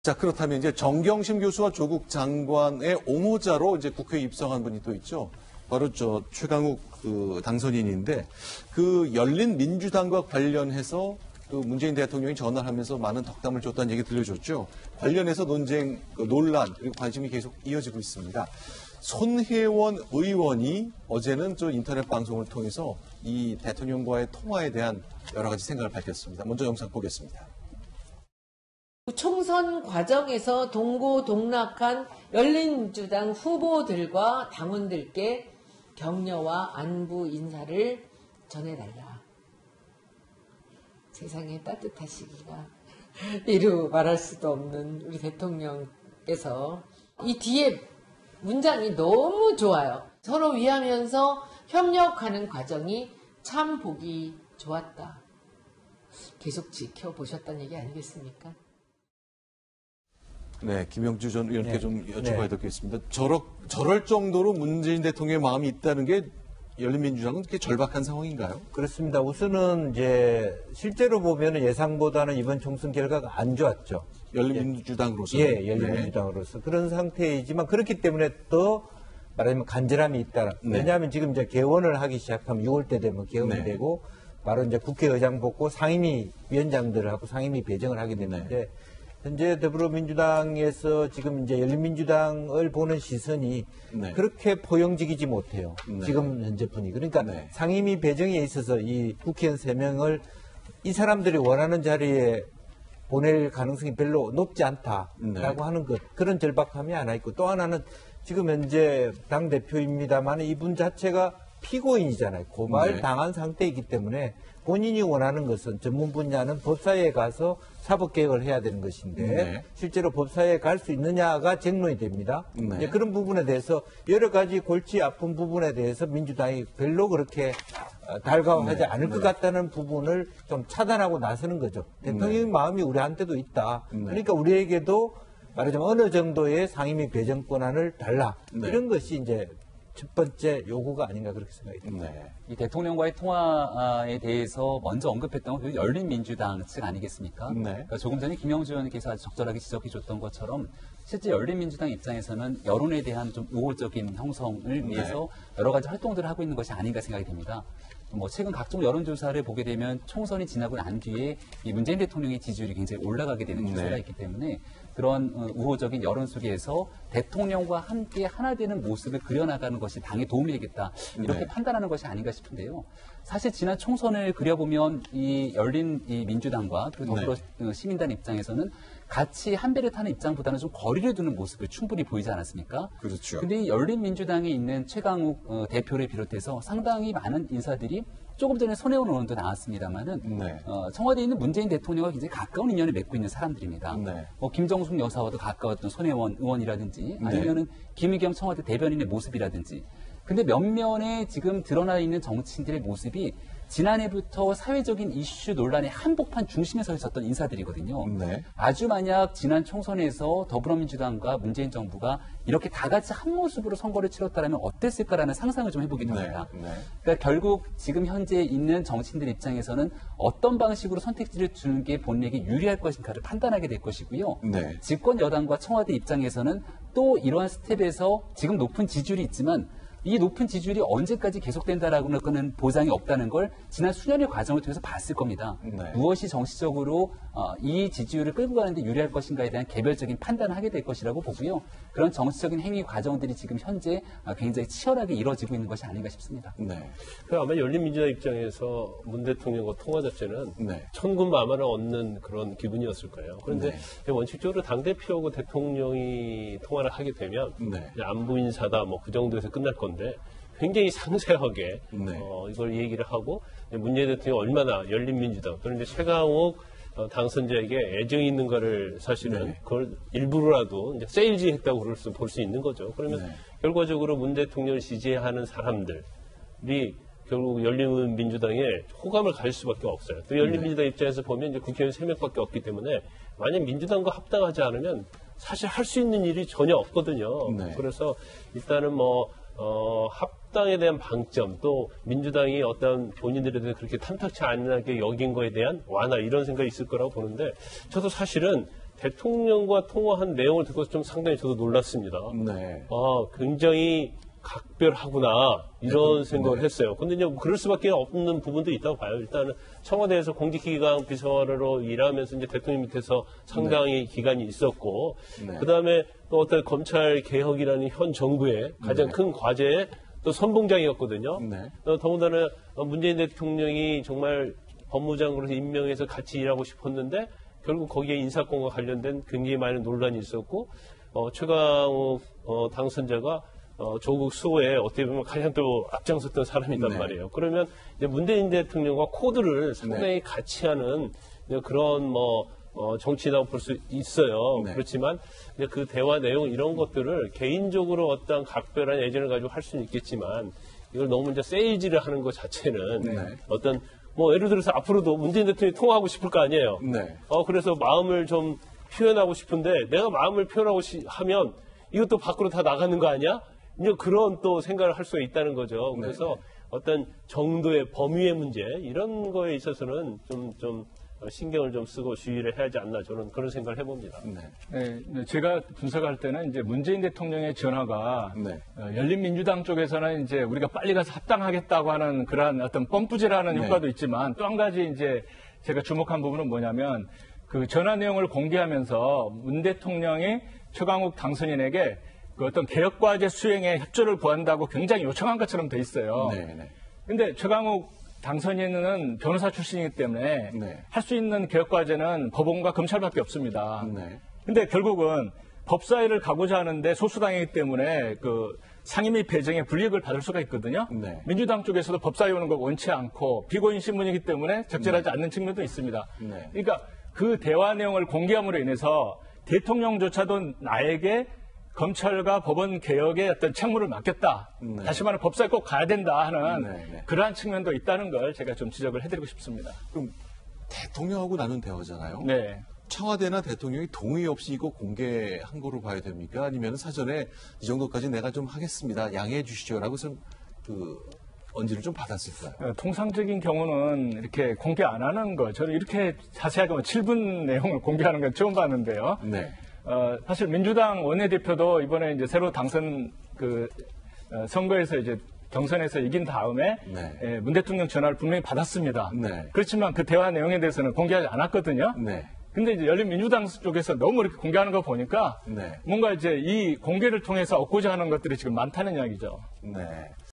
자, 그렇다면 이제 정경심 교수와 조국 장관의 옹호자로 이제 국회에 입성한 분이 또 있죠. 바로 최강욱 당선인인데 그 열린 민주당과 관련해서 그 문재인 대통령이 전화를 하면서 많은 덕담을 줬다는 얘기 들려줬죠. 관련해서 논쟁, 논란 그리고 관심이 계속 이어지고 있습니다. 손혜원 의원이 어제는 인터넷 방송을 통해서 이 대통령과의 통화에 대한 여러 가지 생각을 밝혔습니다. 먼저 영상 보겠습니다. 총선 과정에서 동고동락한 열린민주당 후보들과 당원들께 격려와 안부 인사를 전해달라. 세상에 따뜻하시기가 이루 말할 수도 없는 우리 대통령께서 이 뒤에 문장이 너무 좋아요. 서로 위하면서 협력하는 과정이 참 보기 좋았다. 계속 지켜보셨다는 얘기 아니겠습니까? 네, 김영주 전 의원께 좀 여쭤봐야 되겠습니다. 저럴 정도로 문재인 대통령의 마음이 있다는 게 열린민주당은 그렇게 절박한 상황인가요? 그렇습니다. 우선은 이제 실제로 보면 예상보다는 이번 총선 결과가 안 좋았죠. 열린민주당으로서. 예, 열린민주당으로서. 네. 그런 상태이지만 그렇기 때문에 또 말하자면 간절함이 있다. 네. 왜냐하면 지금 이제 개원을 하기 시작하면 6월 때 되면 개원이 되고 바로 이제 국회의장 뽑고 상임위 위원장들하고 상임위 배정을 하게 되는데 현재 더불어민주당에서 지금 이제 열린민주당을 보는 시선이 그렇게 포용적이지 못해요. 지금 현재 분위기. 그러니까 상임위 배정에 있어서 이 국회의원 3명을 이 사람들이 원하는 자리에 보낼 가능성이 별로 높지 않다라고 하는 것. 그런 절박함이 하나 있고 또 하나는 지금 현재 당대표입니다만 이분 자체가 피고인이잖아요. 고발당한 상태이기 때문에 본인이 원하는 것은 전문 분야는 법사위에 가서 사법개혁을 해야 되는 것인데 실제로 법사위에 갈 수 있느냐가 쟁론이 됩니다. 이제 그런 부분에 대해서 여러 가지 골치 아픈 부분에 대해서 민주당이 별로 그렇게 달가워하지 않을 것 같다는 부분을 좀 차단하고 나서는 거죠. 대통령의 마음이 우리한테도 있다. 그러니까 우리에게도 말하자면 어느 정도의 상임위 배정 권한을 달라. 이런 것이 이제 첫 번째 요구가 아닌가 그렇게 생각이 듭니다. 이 대통령과의 통화에 대해서 먼저 언급했던 건 열린민주당 측 아니겠습니까? 그러니까 조금 전에 김영주 의원께서 아주 적절하게 지적해 줬던 것처럼 실제 열린민주당 입장에서는 여론에 대한 좀 우호적인 형성을 위해서 여러 가지 활동들을 하고 있는 것이 아닌가 생각이 됩니다. 최근 각종 여론조사를 보게 되면 총선이 지나고 난 뒤에 이 문재인 대통령의 지지율이 굉장히 올라가게 되는 추세가 있기 때문에 그런 우호적인 여론 속에서 대통령과 함께 하나 되는 모습을 그려나가는 것이 당에 도움이 되겠다. 이렇게 판단하는 것이 아닌가 싶은데요. 사실 지난 총선을 그려보면 이 열린 이 민주당과 그리고 더불어 시민단 입장에서는 같이 한 배를 타는 입장보다는 좀 거리를 두는 모습을 충분히 보이지 않았습니까? 그렇죠. 근데 이 열린민주당에 있는 최강욱 대표를 비롯해서 상당히 많은 인사들이 조금 전에 손혜원 의원도 나왔습니다만은 청와대에 있는 문재인 대통령과 굉장히 가까운 인연을 맺고 있는 사람들입니다. 김정숙 여사와도 가까웠던 손혜원 의원이라든지 아니면은 김의겸 청와대 대변인의 모습이라든지 근데 몇몇의 지금 드러나 있는 정치인들의 모습이 지난해부터 사회적인 이슈 논란의 한복판 중심에 서 있었던 인사들이거든요. 아주 만약 지난 총선에서 더불어민주당과 문재인 정부가 이렇게 다 같이 한 모습으로 선거를 치렀다면 어땠을까라는 상상을 좀 해보기도 합니다. 그러니까 결국 지금 현재 있는 정치인들 입장에서는 어떤 방식으로 선택지를 주는 게 본인에게 유리할 것인가를 판단하게 될 것이고요. 집권 여당과 청와대 입장에서는 또 이러한 스텝에서 지금 높은 지지율이 있지만 이 높은 지지율이 언제까지 계속된다라고는 보장이 없다는 걸 지난 수년의 과정을 통해서 봤을 겁니다. 무엇이 정치적으로 이 지지율을 끌고 가는데 유리할 것인가에 대한 개별적인 판단을 하게 될 것이라고 보고요. 그런 정치적인 행위 과정들이 지금 현재 굉장히 치열하게 이루어지고 있는 것이 아닌가 싶습니다. 아마 열린민주당 입장에서 문 대통령과 통화 자체는 천군 만마를 얻는 그런 기분이었을 거예요. 그런데 원칙적으로 당대표하고 대통령이 통화를 하게 되면 안부 인사다 뭐 그 정도에서 끝날 건데 굉장히 상세하게 이걸 얘기를 하고 문재인 대통령이 얼마나 열린민주당 또는 이제 최강욱 당선자에게 애정이 있는가를 사실은 그걸 일부러라도 이제 세일즈 했다고 볼 수 있는 거죠. 그러면 결과적으로 문 대통령을 지지하는 사람들이 결국 열린민주당에 호감을 가질 수밖에 없어요. 또 열린민주당 입장에서 보면 이제 국회의원 3명밖에 없기 때문에 만약 민주당과 합당하지 않으면 사실 할 수 있는 일이 전혀 없거든요. 그래서 일단은 합당에 대한 방점 또 민주당이 어떤 본인들에 대해서 그렇게 탐탁치 않게 여긴 거에 대한 완화 이런 생각이 있을 거라고 보는데 저도 사실은 대통령과 통화한 내용을 듣고 좀 상당히 저도 놀랐습니다. 네. 굉장히 각별하구나 이런 생각을 했어요. 근데 이제 그럴 수밖에 없는 부분도 있다고 봐요. 일단은 청와대에서 공직기강 비서관으로 일하면서 이제 대통령 밑에서 상당히 기간이 있었고, 그 다음에 또 어떤 검찰 개혁이라는 현 정부의 가장 큰 과제에 또 선봉장이었거든요. 더군다나 문재인 대통령이 정말 법무장으로서 임명해서 같이 일하고 싶었는데 결국 거기에 인사권과 관련된 굉장히 많은 논란이 있었고, 최강욱 당선자가 조국 수호에 어떻게 보면 가장 또 앞장섰던 사람이란 말이에요. 그러면 이제 문재인 대통령과 코드를 상당히 같이 하는 그런 정치라고 볼 수 있어요. 그렇지만 이제 그 대화 내용 이런 것들을 개인적으로 어떤 각별한 애정을 가지고 할 수는 있겠지만 이걸 너무 이제 세일즈를 하는 것 자체는 어떤 예를 들어서 앞으로도 문재인 대통령이 통화하고 싶을 거 아니에요. 그래서 마음을 좀 표현하고 싶은데 내가 마음을 표현하고 하면 이것도 밖으로 다 나가는 거 아니야? 이제 그런 또 생각을 할 수가 있다는 거죠. 그래서 어떤 정도의 범위의 문제 이런 거에 있어서는 좀 신경을 좀 쓰고 주의를 해야지 않나 저는 그런 생각을 해봅니다. 네, 제가 분석할 때는 이제 문재인 대통령의 전화가 열린민주당 쪽에서는 이제 우리가 빨리 가서 합당하겠다고 하는 그러한 어떤 펌프질하는 효과도 있지만 또 한 가지 이제 제가 주목한 부분은 뭐냐면 그 전화 내용을 공개하면서 문 대통령이 최강욱 당선인에게 그 어떤 개혁과제 수행에 협조를 구한다고 굉장히 요청한 것처럼 돼 있어요. 근데 최강욱 당선인은 변호사 출신이기 때문에 할 수 있는 개혁과제는 법원과 검찰밖에 없습니다. 근데 결국은 법사위를 가고자 하는데 소수당이기 때문에 그 상임위 배정에 불이익을 받을 수가 있거든요. 민주당 쪽에서도 법사위 오는 거 원치 않고 피고인 신문이기 때문에 적절하지 않는 측면도 있습니다. 그러니까 그 대화 내용을 공개함으로 인해서 대통령조차도 나에게 검찰과 법원 개혁에 어떤 책무를 맡겼다. 다시 말하면 법사에 꼭 가야 된다 하는 그러한 측면도 있다는 걸 제가 좀 지적을 해드리고 싶습니다. 그럼 대통령하고 나눈 대화잖아요. 청와대나 대통령이 동의 없이 이거 공개한 거로 봐야 됩니까? 아니면 사전에 이 정도까지 내가 좀 하겠습니다. 양해해 주시죠라고 좀 언지를 좀 받았을까요? 통상적인 경우는 이렇게 공개 안 하는 거. 저는 이렇게 자세하게 7분 내용을 공개하는 건 처음 봤는데요. 사실 민주당 원내대표도 이번에 이제 새로 당선 선거에서 이제 경선에서 이긴 다음에 문 대통령 전화를 분명히 받았습니다. 그렇지만 그 대화 내용에 대해서는 공개하지 않았거든요. 근데 이제 열린민주당 쪽에서 너무 이렇게 공개하는 거 보니까 뭔가 이제 이 공개를 통해서 얻고자 하는 것들이 지금 많다는 이야기죠.